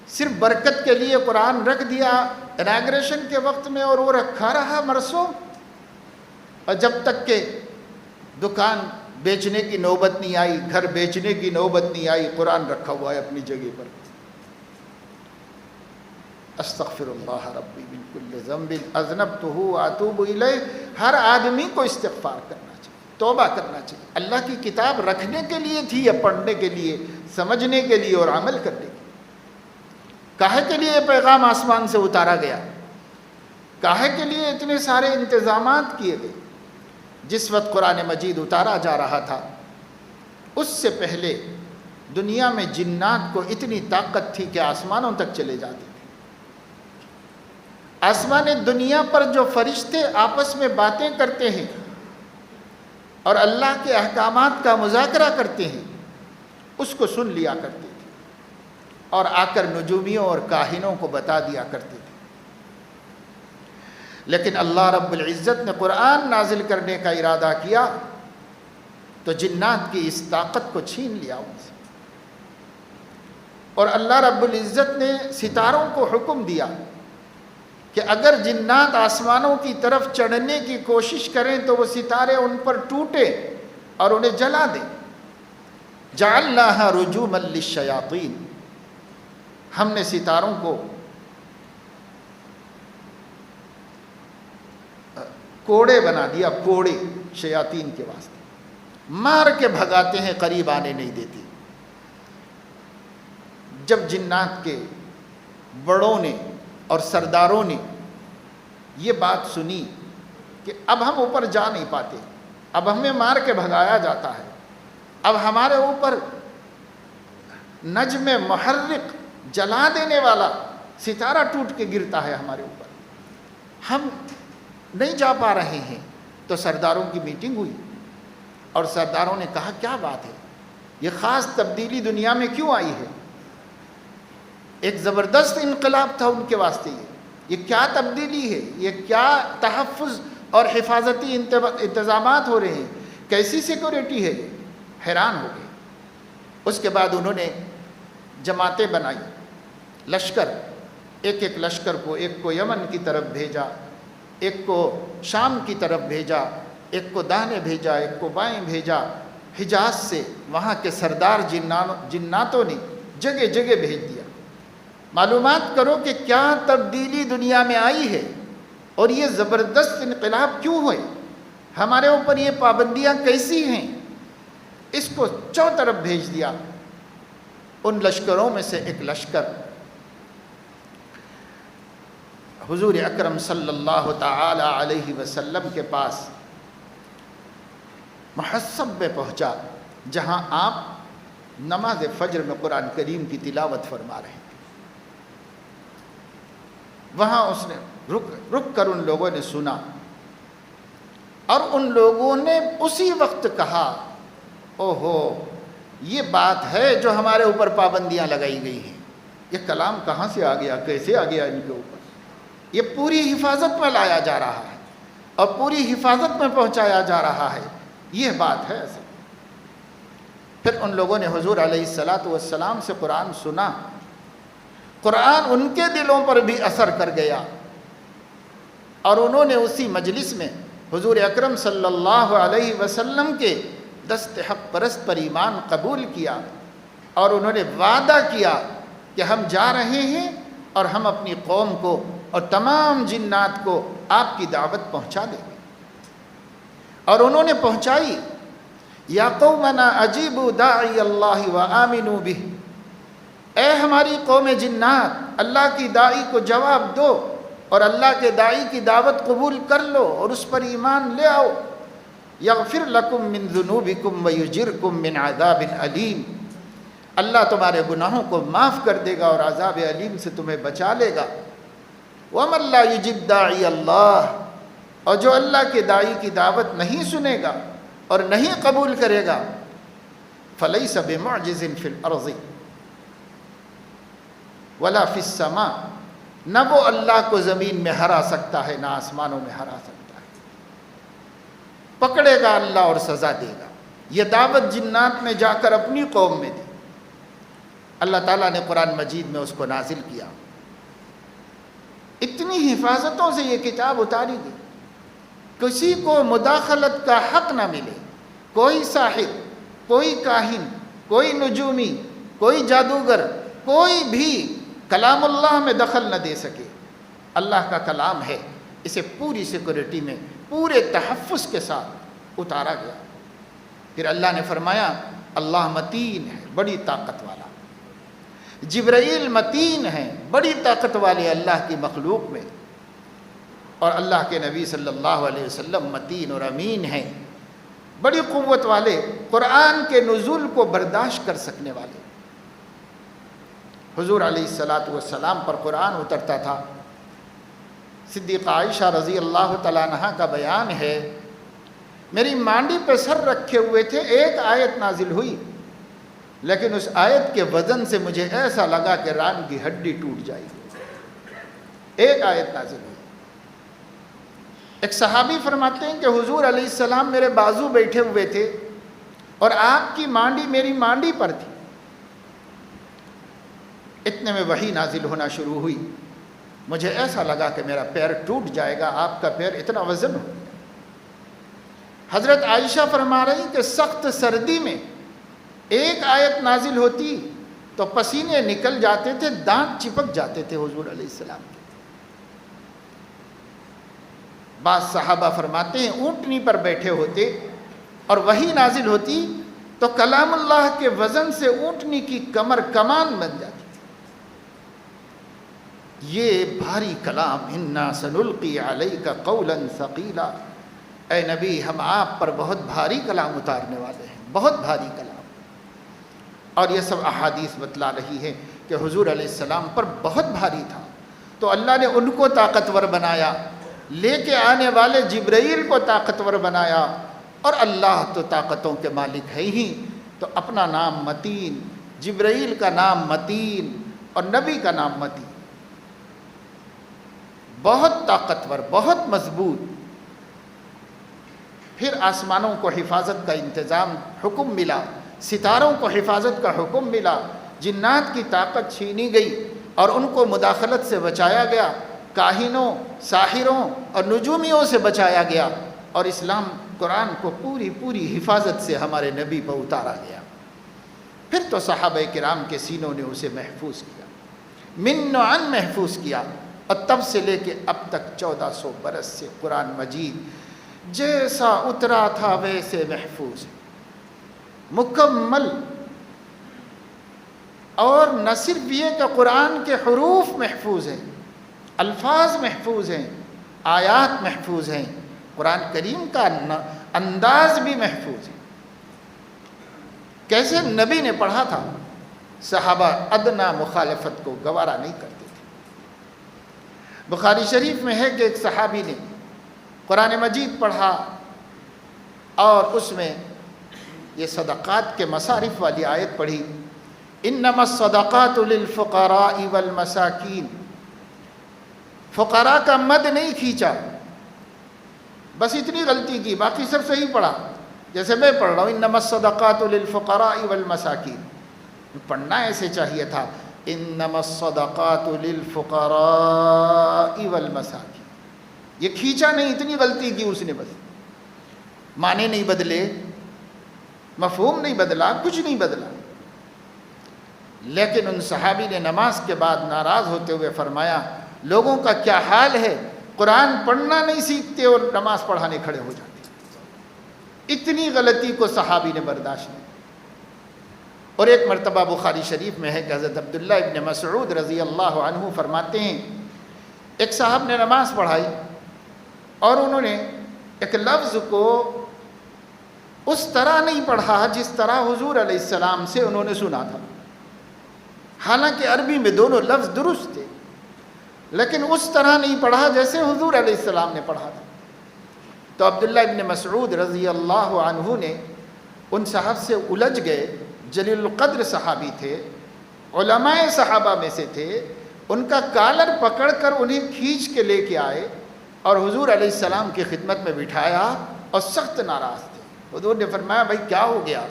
A: صرف برکت کے لیے قرآن رکھ دیا اناگریشن کے وقت میں اور وہ رکھا رہا مرسوں، اور جب تک کہ دکان بیچنے کی نوبت نہیں آئی، گھر بیچنے کی نوبت نہیں آئی، قرآن رکھا ہوا ہے اپنی جگہ پر۔ استغفر اللہ ربی من کل ذنب اذنبتہ واتوب الیہ، ہر آدمی کو استغفار کرنا چاہیے، توبہ کرنا چاہیے۔ اللہ کی کتاب رکھنے کے لیے تھی یا پڑھنے کے لیے، سمجھنے کے لیے اور عمل کرنے کے لیے؟ کاہے کے لیے یہ پیغام آسمان سے اتارا گیا؟ کاہے کے لیے اتنے سارے انتظامات کیے گئے؟ جس وقت قرآن مجید اتارا جا رہا تھا اس سے پہلے دنیا میں جنات کو اتنی طاقت تھی کہ آسمانوں تک چلے جاتے تھے، آسمان دنیا پر جو فرشتے آپس میں باتیں کرتے ہیں اور اللہ کے احکامات کا مذاکرہ کرتے ہیں اس کو سن لیا کرتے تھے اور آ کر نجومیوں اور کاہنوں کو بتا دیا کرتے تھے۔ لیکن اللہ رب العزت نے قرآن نازل کرنے کا ارادہ کیا تو جنات کی اس طاقت کو چھین لیا ان سے، اور اللہ رب العزت نے ستاروں کو حکم دیا کہ اگر جنات آسمانوں کی طرف چڑھنے کی کوشش کریں تو وہ ستارے ان پر ٹوٹے اور انہیں جلا دیں۔ جعلناها رجوما للشیاطین، ہم نے ستاروں کو کوڑے بنا دیا، کوڑے شیاطین کے واسطے، مار کے بھگاتے ہیں، قریب آنے نہیں دیتی۔ جب جنات کے بڑوں نے اور سرداروں نے یہ بات سنی کہ اب ہم اوپر جا نہیں پاتے، اب ہمیں مار کے بھگایا جاتا ہے، اب ہمارے اوپر نجم محرک جلا دینے والا ستارہ ٹوٹ کے گرتا ہے ہمارے اوپر، ہم نہیں جا پا رہے ہیں، تو سرداروں کی میٹنگ ہوئی اور سرداروں نے کہا کیا بات ہے، یہ خاص تبدیلی دنیا میں کیوں آئی ہے؟ ایک زبردست انقلاب تھا ان کے واسطے، یہ کیا تبدیلی ہے، یہ کیا تحفظ اور حفاظتی انتظامات ہو رہے ہیں، کیسی سیکورٹی ہے؟ حیران ہو گئے۔ اس کے بعد انہوں نے جماعتیں بنائی، لشکر، ایک ایک لشکر کو، ایک کو یمن کی طرف بھیجا، ایک کو شام کی طرف بھیجا، ایک کو داہنے بھیجا، ایک کو بائیں بھیجا۔ حجاز سے وہاں کے سردار جناتوں نے جگہ جگہ بھیج دیا، معلومات کرو کہ کیا تبدیلی دنیا میں آئی ہے اور یہ زبردست انقلاب کیوں ہوئے، ہمارے اوپر یہ پابندیاں کیسی ہیں۔ اس کو چوطرف بھیج دیا۔ ان لشکروں میں سے ایک لشکر حضور اکرم صلی اللہ تعالی علیہ وسلم کے پاس محصب میں پہنچا، جہاں آپ نماز فجر میں قرآن کریم کی تلاوت فرما رہے تھے۔ وہاں اس نے رک کر ان لوگوں نے سنا، اور ان لوگوں نے اسی وقت کہا اوہو، یہ بات ہے جو ہمارے اوپر پابندیاں لگائی گئی ہیں، یہ کلام کہاں سے آ گیا، کیسے آ گیا ان کے اوپر، یہ پوری حفاظت میں لایا جا رہا ہے اور پوری حفاظت میں پہنچایا جا رہا ہے، یہ بات ہے اصل۔ پھر ان لوگوں نے حضور علیہ السلام سے قرآن سنا، قرآن ان کے دلوں پر بھی اثر کر گیا، اور انہوں نے اسی مجلس میں حضور اکرم صلی اللہ علیہ وسلم کے دست حق پرست پر ایمان قبول کیا، اور انہوں نے وعدہ کیا کہ ہم جا رہے ہیں اور ہم اپنی قوم کو اور تمام جنات کو آپ کی دعوت پہنچا دیں گے۔ اور انہوں نے پہنچائی۔ یا قومنا اجیبوا داعی اللہ وآمنوا بہ، اے ہماری قوم جنات، اللہ کی داعی کو جواب دو اور اللہ کے داعی کی دعوت قبول کر لو اور اس پر ایمان لے آؤ۔ یغفر لکم من ذنوبکم ویجرکم من عذاب علیم، اللہ تمہارے گناہوں کو معاف کر دے گا اور عذاب علیم سے تمہیں بچا لے گا۔ وَمَن لَّا يُجِبْ دَاعِيَ اللَّهِ، اور جو اللہ کے داعی کی دعوت نہیں سنے گا اور نہیں قبول کرے گا، فَلَيْسَ بِمُعْجِزٍ فِي الْأَرْضِ وَلَا فِي السَّمَاءِ، نہ وہ اللہ کو زمین میں ہرا سکتا ہے نہ آسمانوں میں ہرا سکتا ہے، پکڑے گا اللہ اور سزا دے گا۔ یہ دعوت جنات نے جا کر اپنی قوم میں دی، اللہ تعالیٰ نے قرآن مجید میں اس کو نازل کیا۔ اتنی حفاظتوں سے یہ کتاب اتاری گئی، کسی کو مداخلت کا حق نہ ملے، کوئی ساحر، کوئی کاہن، کوئی نجومی، کوئی جادوگر، کوئی بھی کلام اللہ میں دخل نہ دے سکے۔ اللہ کا کلام ہے، اسے پوری سیکورٹی میں پورے تحفظ کے ساتھ اتارا گیا۔ پھر اللہ نے فرمایا اللہ متین ہے، بڑی طاقت والا، جبرائیل متین ہیں، بڑی طاقت والے اللہ کی مخلوق میں، اور اللہ کے نبی صلی اللہ علیہ وسلم متین اور امین ہیں، بڑی قوت والے، قرآن کے نزول کو برداشت کر سکنے والے۔ حضور علیہ السلام پر قرآن اترتا تھا صدیقہ عائشہ رضی اللہ تعالیٰ عنہا کا بیان ہے، میری مانڈی پہ سر رکھے ہوئے تھے، ایک آیت نازل ہوئی، لیکن اس آیت کے وزن سے مجھے ایسا لگا کہ ران کی ہڈی ٹوٹ جائے گی۔ ایک آیت نازل ہوئی۔ ایک صحابی فرماتے ہیں کہ حضور علیہ السلام میرے بازو بیٹھے ہوئے تھے اور آپ کی مانڈی میری مانڈی پر تھی، اتنے میں وحی نازل ہونا شروع ہوئی، مجھے ایسا لگا کہ میرا پیر ٹوٹ جائے گا، آپ کا پیر اتنا وزن ہو۔ حضرت عائشہ فرما رہی کہ سخت سردی میں ایک آیت نازل ہوتی تو پسینے نکل جاتے تھے، دانت چپک جاتے تھے حضور علیہ السلام کے۔ بعض صحابہ فرماتے ہیں اونٹنی پر بیٹھے ہوتے اور وحی نازل ہوتی تو کلام اللہ کے وزن سے اونٹنی کی کمر کمان بن جاتی۔ یہ بھاری کلام، انا سنلقی علیک قولا ثقیلا، اے نبی ہم آپ پر بہت بھاری کلام اتارنے والے ہیں، بہت بھاری کلام۔ اور یہ سب احادیث بتلا رہی ہے کہ حضور علیہ السلام پر بہت بھاری تھا، تو اللہ نے ان کو طاقتور بنایا، لے کے آنے والے جبرائیل کو طاقتور بنایا، اور اللہ تو طاقتوں کے مالک ہے ہی، تو اپنا نام متین، جبرائیل کا نام متین اور نبی کا نام متین، بہت طاقتور، بہت مضبوط۔ پھر آسمانوں کو حفاظت کا انتظام حکم ملا، ستاروں کو حفاظت کا حکم ملا، جنات کی طاقت چھینی گئی اور ان کو مداخلت سے بچایا گیا، کاہنوں، ساحروں اور نجومیوں سے بچایا گیا، اور اسلام قرآن کو پوری حفاظت سے ہمارے نبی پر اتارا گیا۔ پھر تو صحابہ کرام کے سینوں نے اسے محفوظ کیا، من و عن محفوظ کیا، اور تب سے لے کے اب تک 1400 برس سے قرآن مجید جیسا اترا تھا ویسے محفوظ ہے، مکمل۔ اور نہ صرف یہ کہ قرآن کے حروف محفوظ ہیں، الفاظ محفوظ ہیں، آیات محفوظ ہیں، قرآن کریم کا انداز بھی محفوظ ہے۔ کیسے نبی نے پڑھا تھا، صحابہ ادنا مخالفت کو گوارا نہیں کرتے تھے۔ بخاری شریف میں ہے کہ ایک صحابی نے قرآن مجید پڑھا اور اس میں یہ صدقات کے مصارف والی آیت پڑھی، انما الصدقات للفقراء والمساکین۔ فقراء کا مد نہیں کھینچا، بس اتنی غلطی کی، باقی سب صحیح پڑھا، جیسے میں پڑھ رہا ہوں انما الصدقات للفقراء والمساکین، پڑھنا ایسے چاہیے تھا انما الصدقات للفقراء والمساکین، یہ کھینچا نہیں، اتنی غلطی کی اس نے، بس معنی نہیں بدلے، مفہوم نہیں بدلا، کچھ نہیں بدلا۔ لیکن ان صحابی نے نماز کے بعد ناراض ہوتے ہوئے فرمایا لوگوں کا کیا حال ہے، قرآن پڑھنا نہیں سیکھتے اور نماز پڑھانے کھڑے ہو جاتے۔ اتنی غلطی کو صحابی نے برداشت نہیں۔ اور ایک مرتبہ بخاری شریف میں ہے کہ حضرت عبداللہ ابن مسعود رضی اللہ عنہ فرماتے ہیں ایک صاحب نے نماز پڑھائی اور انہوں نے ایک لفظ کو اس طرح نہیں پڑھا جس طرح حضور علیہ السلام سے انہوں نے سنا تھا، حالانکہ عربی میں دونوں لفظ درست تھے، لیکن اس طرح نہیں پڑھا جیسے حضور علیہ السلام نے پڑھا تھا۔ تو عبداللہ ابن مسعود رضی اللہ عنہ نے ان صاحب سے الجھ گئے، جلیل القدر صحابی تھے، علماء صحابہ میں سے تھے، ان کا کالر پکڑ کر انہیں کھینچ کے لے کے آئے اور حضور علیہ السلام کی خدمت میں بٹھایا اور سخت ناراض تھے۔ حضور نے فرمایا بھائی کیا ہو گیا؟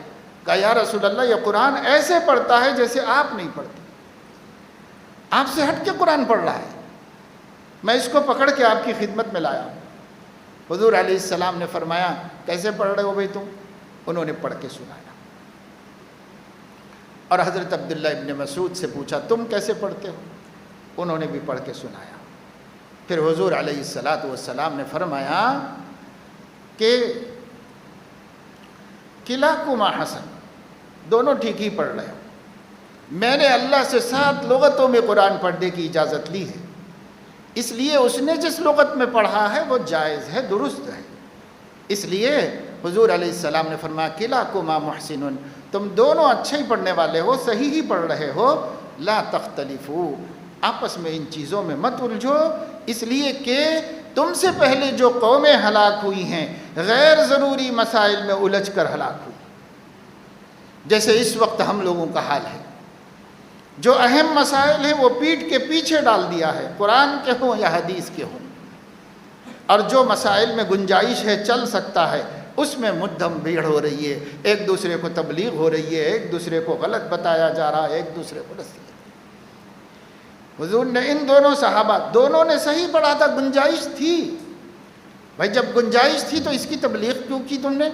A: کہا یا رسول اللہ یہ قرآن ایسے پڑھتا ہے جیسے آپ نہیں پڑھتے، آپ سے ہٹ کے قرآن پڑھ رہا ہے، میں اس کو پکڑ کے آپ کی خدمت میں لایا۔ حضور علیہ السلام نے فرمایا کیسے پڑھ رہے ہو بھائی تم؟ انہوں نے پڑھ کے سنایا، اور حضرت عبداللہ ابن مسعود سے پوچھا تم کیسے پڑھتے ہو؟ انہوں نے بھی پڑھ کے سنایا۔ پھر حضور علیہ السلام نے فرمایا کہ کلاکما حسن، دونوں ٹھیک ہی پڑھ رہے ہو، میں نے اللہ سے 7 لغتوں میں قرآن پڑھنے کی اجازت لی ہے، اس لیے اس نے جس لغت میں پڑھا ہے وہ جائز ہے، درست ہے، اس لیے حضور علیہ السلام نے فرمایا کلاکما محسن، تم دونوں اچھے ہی پڑھنے والے ہو، صحیح ہی پڑھ رہے ہو، لا تختلفو، آپس میں ان چیزوں میں مت الجھو اس لیے کہ تم سے پہلے جو قومیں ہلاک ہوئی ہیں غیر ضروری مسائل میں الجھ کر ہلاک ہوئی، جیسے اس وقت ہم لوگوں کا حال ہے۔ جو اہم مسائل ہیں وہ پیٹھ کے پیچھے ڈال دیا ہے، قرآن کے ہوں یا حدیث کے ہوں، اور جو مسائل میں گنجائش ہے چل سکتا ہے اس میں مدھم بھیڑ ہو رہی ہے، ایک دوسرے کو تبلیغ ہو رہی ہے، ایک دوسرے کو غلط بتایا جا رہا ہے، ایک دوسرے کو نصیحت۔ حضور نے ان دونوں صحابہ دونوں نے صحیح پڑھا تھا، گنجائش تھی۔ بھائی جب گنجائش تھی تو اس کی تبلیغ کیوں کی تم نے؟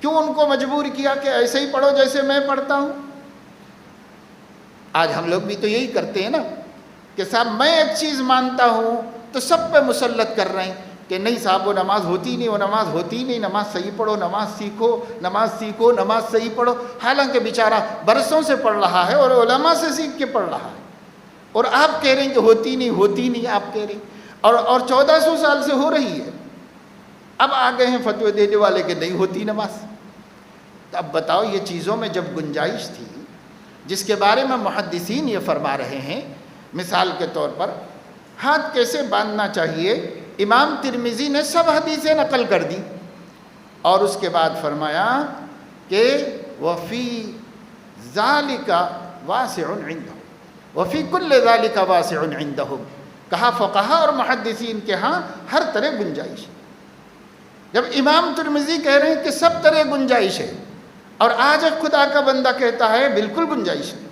A: کیوں ان کو مجبور کیا کہ ایسے ہی پڑھو جیسے میں پڑھتا ہوں؟ آج ہم لوگ بھی تو یہی کرتے ہیں نا کہ صاحب میں ایک چیز مانتا ہوں تو سب پہ مسلط کر رہے ہیں کہ نہیں صاحب وہ نماز ہوتی نہیں، وہ نماز ہوتی نہیں، نماز صحیح پڑھو، نماز سیکھو، نماز سیکھو، نماز صحیح پڑھو، حالانکہ بیچارہ برسوں سے پڑھ رہا ہے اور علماء سے سیکھ کے پڑھ رہا ہے، اور آپ کہہ رہے ہیں کہ ہوتی نہیں ہوتی نہیں، آپ کہہ رہے ہیں اور 1400 سال سے ہو رہی ہے، اب آ گئے ہیں فتوے دینے والے کہ نہیں ہوتی نماز۔ تو اب بتاؤ یہ چیزوں میں جب گنجائش تھی، جس کے بارے میں محدثین یہ فرما رہے ہیں، مثال کے طور پر ہاتھ کیسے باندھنا چاہیے، امام ترمذی نے سب حدیثیں نقل کر دی اور اس کے بعد فرمایا کہ وفی ذالک واسع عندہم، وفی کل ذالک واسع عندہم، کہا فقہا اور محدثین کے ہاں ہر طرح گنجائش ہے۔ جب امام ترمذی کہہ رہے ہیں کہ سب طرح گنجائش ہے اور آج ایک خدا کا بندہ کہتا ہے بالکل گنجائش نہیں،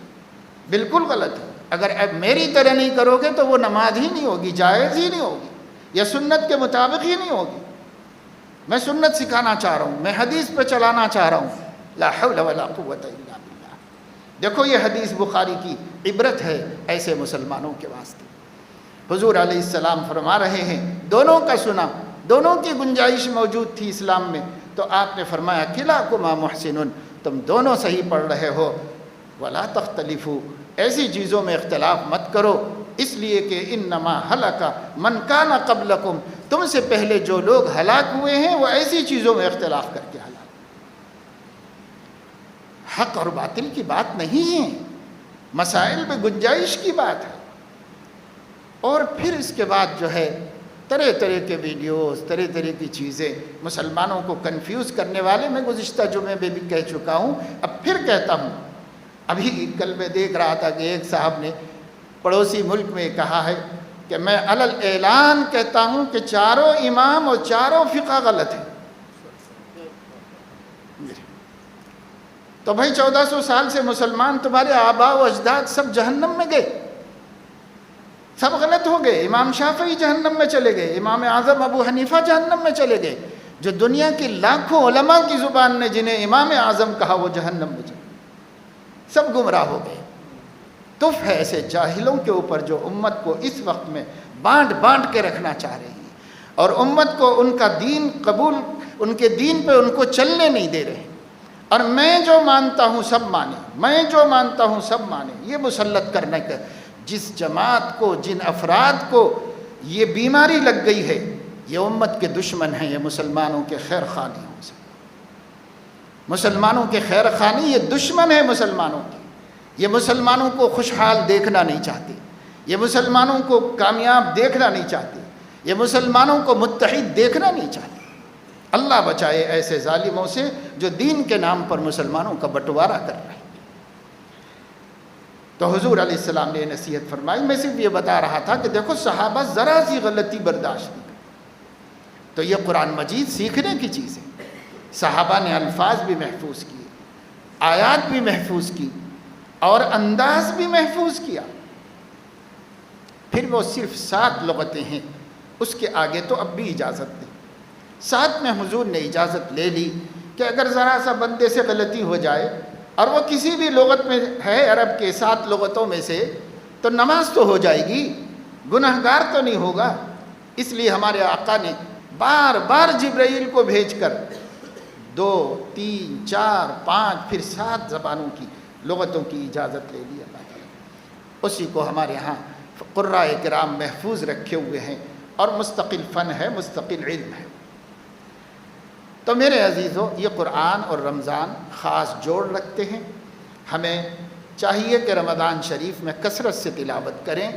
A: بالکل غلط ہے، اگر اب میری طرح نہیں کرو گے تو وہ نماز ہی نہیں ہوگی، جائز ہی نہیں ہوگی، یا سنت کے مطابق ہی نہیں ہوگی۔ میں سنت سکھانا چاہ رہا ہوں، میں حدیث پہ چلانا چاہ رہا ہوں، لا حول ولا قوت الا باللہ۔ دیکھو یہ حدیث بخاری کی عبرت ہے ایسے مسلمانوں کے واسطے۔ حضور علیہ السلام فرما رہے ہیں، دونوں کا سنا، دونوں کی گنجائش موجود تھی اسلام میں، تو آپ نے فرمایا کلاکما محسن، تم دونوں صحیح پڑھ رہے ہو، ولا تختلفوا، ایسی چیزوں میں اختلاف مت کرو، اس لیے کہ انما ہلک من کان قبلکم، تم سے پہلے جو لوگ ہلاک ہوئے ہیں وہ ایسی چیزوں میں اختلاف کر کے ہلاک۔ حق اور باطل کی بات نہیں ہے، مسائل میں گنجائش کی بات ہے۔ اور پھر اس کے بعد جو ہے طرح طرح کے ویڈیوز، طرح طرح کی چیزیں مسلمانوں کو کنفیوز کرنے والے، میں گزشتہ جمعے میں بھی کہہ چکا ہوں، اب پھر کہتا ہوں۔ ابھی کل میں دیکھ رہا تھا کہ ایک صاحب نے پڑوسی ملک میں کہا ہے کہ میں علل اعلان کہتا ہوں کہ چاروں امام اور چاروں فقہ غلط ہیں۔ تو بھائی 1400 سال سے مسلمان، تمہارے آباء و اجداد سب جہنم میں گئے، سب غلط ہو گئے، امام شافعی جہنم میں چلے گئے، امام اعظم ابو حنیفہ جہنم میں چلے گئے، جو دنیا کی لاکھوں علماء کی زبان نے جنہیں امام اعظم کہا وہ جہنم میں چلے گئے، سب گمراہ ہو گئے۔ تف ہے ایسے جاہلوں کے اوپر جو امت کو اس وقت میں بانٹ بانٹ کے رکھنا چاہ رہے ہیں اور امت کو ان کا دین قبول، ان کے دین پہ ان کو چلنے نہیں دے رہے، اور میں جو مانتا ہوں سب مانے، میں جو مانتا ہوں سب مانے، یہ مسلط کرنے کا جس جماعت کو، جن افراد کو یہ بیماری لگ گئی ہے، یہ امت کے دشمن ہیں، یہ مسلمانوں کے خیر خواہ سے، مسلمانوں کے خیر خواہ، یہ دشمن ہے مسلمانوں کے، یہ مسلمانوں کو خوشحال دیکھنا نہیں چاہتے، یہ مسلمانوں کو کامیاب دیکھنا نہیں چاہتے، یہ مسلمانوں کو متحد دیکھنا نہیں چاہتے۔ اللہ بچائے ایسے ظالموں سے جو دین کے نام پر مسلمانوں کا بٹوارہ کر رہے ہیں۔ تو حضور علیہ السلام نے نصیحت فرمائی، میں صرف یہ بتا رہا تھا کہ دیکھو صحابہ ذرا سی غلطی برداشت نہیں کرتے، تو یہ قرآن مجید سیکھنے کی چیز ہے۔ صحابہ نے الفاظ بھی محفوظ کیے، آیات بھی محفوظ کی اور انداز بھی محفوظ کیا۔ پھر وہ صرف 7 لغتیں ہیں، اس کے آگے تو اب بھی اجازت نہیں۔ 7 میں حضور نے اجازت لے لی کہ اگر ذرا سا بندے سے غلطی ہو جائے اور وہ کسی بھی لغت میں ہے عرب کے 7 لغتوں میں سے، تو نماز تو ہو جائے گی، گنہگار تو نہیں ہوگا۔ اس لیے ہمارے آقا نے بار بار جبرائیل کو بھیج کر 2، 3، 4، 5 پھر 7 زبانوں کی لغتوں کی اجازت لے لی اللہ تعالیٰ۔ اسی کو ہمارے ہاں قرائے کرام محفوظ رکھے ہوئے ہیں اور مستقل فن ہے، مستقل علم ہے۔ تو میرے عزیزو، یہ قرآن اور رمضان خاص جوڑ رکھتے ہیں۔ ہمیں چاہیے کہ رمضان شریف میں کثرت سے تلاوت کریں۔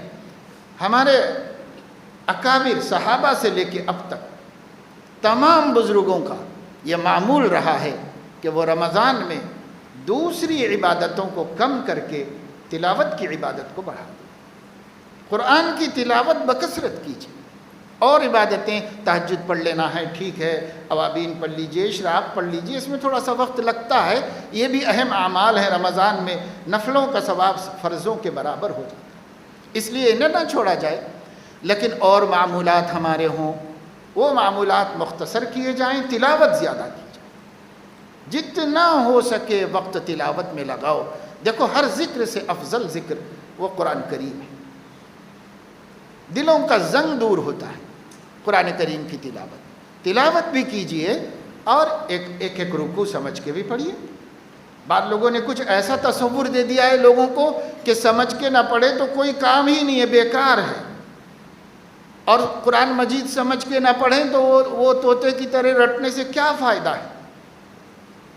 A: ہمارے اکابر صحابہ سے لے کے اب تک تمام بزرگوں کا یہ معمول رہا ہے کہ وہ رمضان میں دوسری عبادتوں کو کم کر کے تلاوت کی عبادت کو بڑھا دیں۔ قرآن کی تلاوت بکثرت کیجیے، اور عبادتیں تہجد پڑھ لینا ہے ٹھیک ہے، اوابین پڑھ لیجئے، اشراق پڑھ لیجئے، اس میں تھوڑا سا وقت لگتا ہے، یہ بھی اہم اعمال ہے۔ رمضان میں نفلوں کا ثواب فرضوں کے برابر ہو جاتا ہے، اس لیے انہیں نہ چھوڑا جائے، لیکن اور معمولات ہمارے ہوں وہ معمولات مختصر کیے جائیں، تلاوت زیادہ کی جائے، جتنا ہو سکے وقت تلاوت میں لگاؤ۔ دیکھو ہر ذکر سے افضل ذکر وہ قرآن کریم ہے، دلوں کا زنگ دور ہوتا ہے قرآن کریم کی تلاوت بھی کیجئے، اور ایک رکوع سمجھ کے بھی پڑھیے۔ بعض لوگوں نے کچھ ایسا تصور دے دیا ہے لوگوں کو کہ سمجھ کے نہ پڑھے تو کوئی کام ہی نہیں ہے، بیکار ہے، اور قرآن مجید سمجھ کے نہ پڑھیں تو وہ طوطے کی طرح رٹنے سے کیا فائدہ ہے۔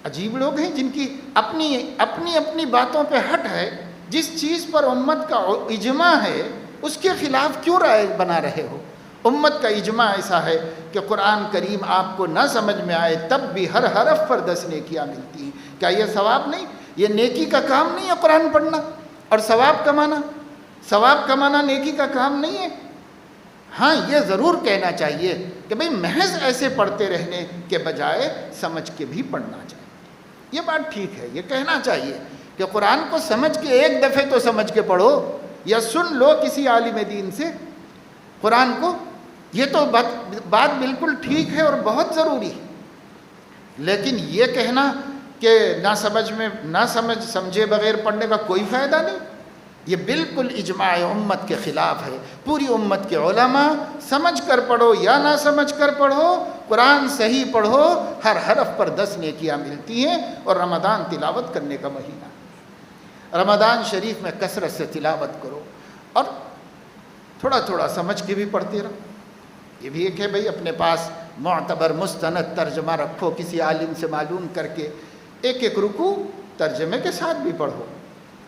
A: عجیب لوگ ہیں جن کی اپنی باتوں پہ ہٹ ہے، جس چیز پر امت کا اجماع ہے اس کے خلاف کیوں رائے بنا رہے ہو؟ امت کا اجماع ایسا ہے کہ قرآن کریم آپ کو نہ سمجھ میں آئے تب بھی ہر حرف پر 10 نیکیاں ملتی ہیں۔ کیا یہ ثواب نہیں؟ یہ نیکی کا کام نہیں ہے قرآن پڑھنا اور ثواب کمانا نیکی کا کام نہیں ہے؟ ہاں یہ ضرور کہنا چاہیے کہ بھئی محض ایسے پڑھتے رہنے کے بجائے سمجھ کے بھی پڑھنا چاہیے، یہ بات ٹھیک ہے، یہ کہنا چاہیے کہ قرآن کو سمجھ کے ایک دفعہ تو سمجھ کے پڑھو، یا سن لو کسی عالم دین سے قرآن کو، یہ تو بات بالکل ٹھیک ہے اور بہت ضروری ہے، لیکن یہ کہنا کہ نہ سمجھے بغیر پڑھنے کا کوئی فائدہ نہیں، یہ بالکل اجماع امت کے خلاف ہے۔ پوری امت کے علماء سمجھ کر پڑھو یا نہ سمجھ کر پڑھو، قرآن صحیح پڑھو، ہر حرف پر 10 نیکیاں ملتی ہیں، اور رمضان تلاوت کرنے کا مہینہ، رمضان شریف میں کثرت سے تلاوت کرو، اور تھوڑا تھوڑا سمجھ کے بھی پڑھتے رہو۔ یہ بھی ایک ہے بھئی اپنے پاس معتبر مستند ترجمہ رکھو، کسی عالم سے معلوم کر کے ایک رکوع ترجمے کے ساتھ بھی پڑھو،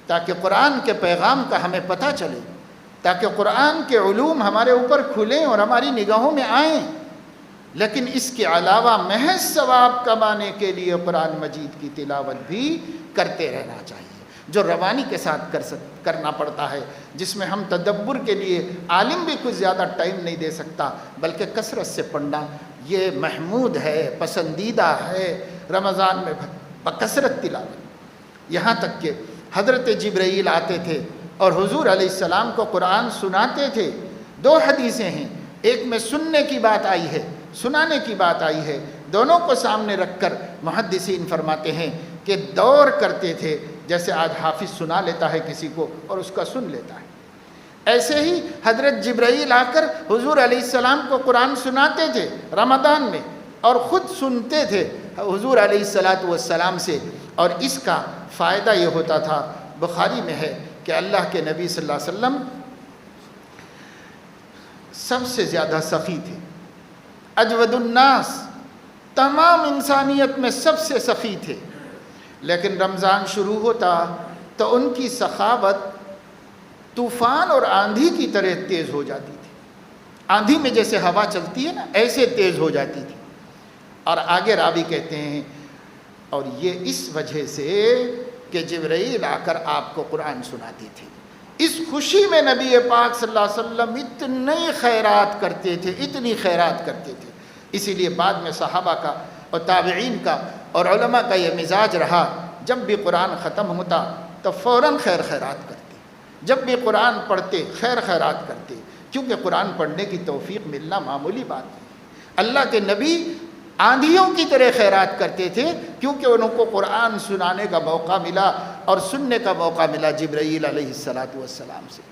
A: تاکہ قرآن کے پیغام کا ہمیں پتہ چلے، تاکہ قرآن کے علوم ہمارے اوپر کھلیں اور ہماری نگاہوں میں آئیں۔ لیکن اس کے علاوہ محض ثواب کمانے کے لیے قرآن مجید کی تلاوت بھی کرتے رہنا چاہیے، جو روانی کے ساتھ کرنا پڑتا ہے، جس میں ہم تدبر کے لیے عالم بھی کچھ زیادہ ٹائم نہیں دے سکتا، بلکہ کثرت سے پڑھنا یہ محمود ہے، پسندیدہ ہے۔ رمضان میں بکثرت تلاوت، یہاں تک کہ حضرت جبرائیل آتے تھے اور حضور علیہ السلام کو قرآن سناتے تھے۔ 2 حدیثیں ہیں، ایک میں سننے کی بات آئی ہے، سنانے کی بات آئی ہے، دونوں کو سامنے رکھ کر محدثین فرماتے ہیں کہ دور کرتے تھے، جیسے آج حافظ سنا لیتا ہے کسی کو اور اس کا سن لیتا ہے، ایسے ہی حضرت جبرائیل آ کر حضور علیہ السلام کو قرآن سناتے تھے رمضان میں، اور خود سنتے تھے حضور علیہ السلام سے، اور اس کا فائدہ یہ ہوتا تھا، بخاری میں ہے کہ اللہ کے نبی صلی اللہ علیہ وسلم سب سے زیادہ سخی تھے، اجود الناس، تمام انسانیت میں سب سے سخی تھے، لیکن رمضان شروع ہوتا تو ان کی سخاوت طوفان اور آندھی کی طرح تیز ہو جاتی تھی، آندھی میں جیسے ہوا چلتی ہے نا، ایسے تیز ہو جاتی تھی۔ اور آگے راوی کہتے ہیں اور یہ اس وجہ سے کہ جبرائیل آ کر آپ کو قرآن سناتی تھی، اس خوشی میں نبی پاک صلی اللہ علیہ وسلم اتنی خیرات کرتے تھے، اتنی خیرات کرتے تھے۔ اسی لیے بعد میں صحابہ کا اور تابعین کا اور علماء کا یہ مزاج رہا، جب بھی قرآن ختم ہوتا تو فوراً خیر خیرات کرتے، جب بھی قرآن پڑھتے خیر خیرات کرتے، کیونکہ قرآن پڑھنے کی توفیق ملنا معمولی بات نہیں۔ اللہ کے نبی آندھیوں کی طرح خیرات کرتے تھے، کیونکہ ان کو قرآن سنانے کا موقع ملا اور سننے کا موقع ملا جبرائیل علیہ السلام سے۔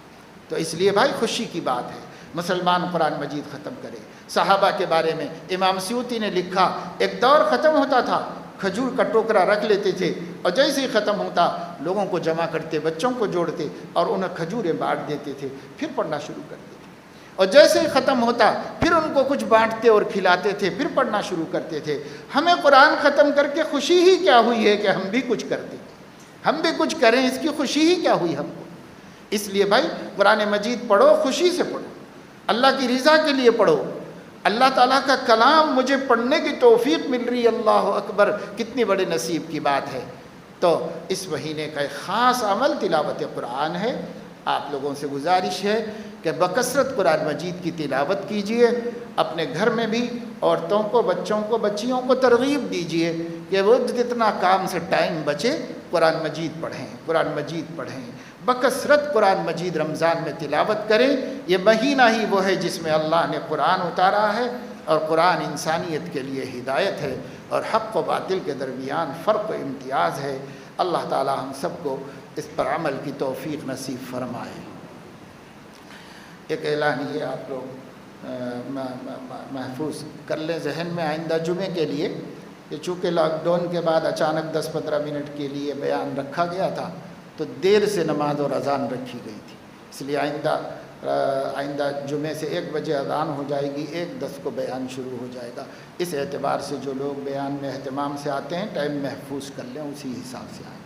A: تو اس لیے بھائی خوشی کی بات ہے، مسلمان قرآن مجید ختم کرے۔ صحابہ کے بارے میں امام سیوطی نے لکھا، ایک دور ختم ہوتا تھا، کھجور کا ٹوکرا رکھ لیتے تھے، اور جیسے ہی ختم ہوتا لوگوں کو جمع کرتے، بچوں کو جوڑتے اور انہیں کھجوریں بانٹ دیتے تھے، پھر پڑھنا شروع کر دیتے، اور جیسے ہی ختم ہوتا پھر ان کو کچھ بانٹتے اور کھلاتے تھے، پھر پڑھنا شروع کرتے تھے۔ ہمیں قرآن ختم کر کے خوشی ہی کیا ہوئی ہے کہ ہم بھی کچھ کرتے، ہم بھی کچھ کریں، اس کی خوشی ہی کیا ہوئی ہم کو؟ اس لیے بھائی قرآن مجید پڑھو، خوشی سے پڑھو، اللہ کی رضا کے لیے پڑھو۔ اللہ تعالیٰ کا کلام مجھے پڑھنے کی توفیق مل رہی ہے، اللہ اکبر، کتنی بڑے نصیب کی بات ہے۔ تو اس مہینے کا ایک خاص عمل تلاوت قرآن ہے۔ آپ لوگوں سے گزارش ہے کہ بکثرت قرآن مجید کی تلاوت کیجئے، اپنے گھر میں بھی عورتوں کو، بچوں کو، بچیوں کو ترغیب دیجئے کہ وہ جتنا کام سے ٹائم بچے قرآن مجید پڑھیں، قرآن مجید پڑھیں، بکثرت قرآن مجید رمضان میں تلاوت کریں۔ یہ مہینہ ہی وہ ہے جس میں اللہ نے قرآن اتارا ہے، اور قرآن انسانیت کے لیے ہدایت ہے اور حق و باطل کے درمیان فرق و امتیاز ہے۔ اللہ تعالی ہم سب کو اس پر عمل کی توفیق نصیب فرمائے۔ ایک اعلان یہ آپ لوگ محفوظ کر لیں ذہن میں آئندہ جمعے کے لیے کہ چونکہ لاک ڈاؤن کے بعد اچانک 10-15 منٹ کے لیے بیان رکھا گیا تھا تو دیر سے نماز اور اذان رکھی گئی تھی، اس لیے آئندہ جمعے سے 1 بجے اذان ہو جائے گی، 1:10 کو بیان شروع ہو جائے گا۔ اس اعتبار سے جو لوگ بیان میں اہتمام سے آتے ہیں ٹائم محفوظ کر لیں، اسی حساب سے آئیں۔